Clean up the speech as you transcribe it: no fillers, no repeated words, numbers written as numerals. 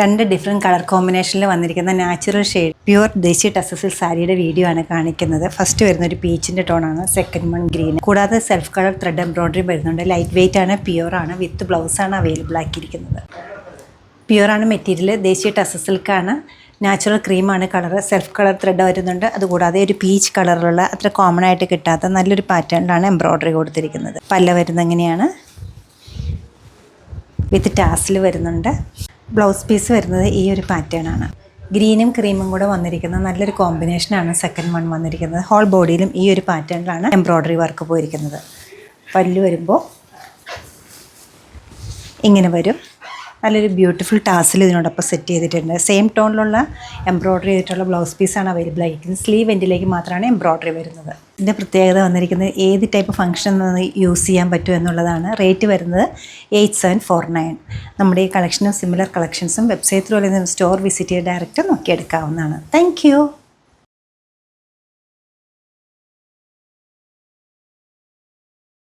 രണ്ട് different colour കോമ്പിനേഷനിൽ വന്നിരിക്കുന്ന നാച്ചുറൽ ഷെയ്ഡ് പ്യുവർ ദേശി ടസസിൽ സാരിയുടെ വീഡിയോ ആണ് കാണിക്കുന്നത്. ഫസ്റ്റ് വരുന്ന ഒരു പീച്ചിൻ്റെ ടോണാണ്, സെക്കൻഡ് വൺ ഗ്രീൻ. കൂടാതെ സെൽഫ് കളർ ത്രെഡ് എംബ്രോയിഡറി വരുന്നുണ്ട്. ലൈറ്റ് വെയിറ്റ് ആണ്, പ്യുവർ ആണ്, വിത്ത് ബ്ലൗസാണ് അവൈലബിൾ ആക്കിയിരിക്കുന്നത്. പ്യുവറാണ് മെറ്റീരിയൽ, ദേശി ടസസിൽക്കാണ്. നാച്ചുറൽ ക്രീമാണ് കളർ, സെൽഫ് കളർ ത്രെഡ് വരുന്നുണ്ട്. അതുകൂടാതെ ഒരു പീച്ച് കളറിലുള്ള അത്ര കോമൺ ആയിട്ട് കിട്ടാത്ത നല്ലൊരു പാറ്റേണിലാണ് എംബ്രോയിഡറി കൊടുത്തിരിക്കുന്നത്. പല്ല വരുന്നത് എങ്ങനെയാണ്, വിത്ത് ടാസിൽ വരുന്നുണ്ട്. ബ്ലൗസ് പീസ് വരുന്നത് ഈ ഒരു പാറ്റേൺ ആണ്. ഗ്രീനും ക്രീമും കൂടെ വന്നിരിക്കുന്ന നല്ലൊരു കോമ്പിനേഷനാണ് സെക്കൻഡ് വൺ വന്നിരിക്കുന്നത്. ഹോൾ ബോഡിയിലും ഈ ഒരു പാറ്റേണിലാണ് എംബ്രോയിഡറി വർക്ക് പോയിരിക്കുന്നത്. പല്ല് വരുമ്പോൾ ഇങ്ങനെ വരും. നല്ലൊരു ബ്യൂട്ടിഫുൾ ടാസിൽ ഇതിനോടൊപ്പം സെറ്റ് ചെയ്തിട്ടുണ്ട്. സെയിം ടോണിലുള്ള എംബ്രോയിഡറി ചെയ്തിട്ടുള്ള ബ്ലൗസ് പീസാണ് അവൈലബിൾ ആയിരിക്കുന്നത്. സ്ലീവ് എൻഡിലേക്ക് മാത്രമാണ് എംബ്രോയിഡറി വരുന്നത്. ഇതിൻ്റെ പ്രത്യേകത വന്നിരിക്കുന്നത് ഏത് ടൈപ്പ് ഫംഗ്ഷൻ യൂസ് ചെയ്യാൻ പറ്റും എന്നുള്ളതാണ്. റേറ്റ് വരുന്നത് 8749. നമ്മുടെ ഈ കളക്ഷനും സിമിലർ കളക്ഷൻസും വെബ്സൈറ്റ് ത്രൂ അല്ലെങ്കിൽ സ്റ്റോർ വിസിറ്റ് ചെയ്ത് ഡയറക്റ്റ് നോക്കിയെടുക്കാവുന്നതാണ്. താങ്ക്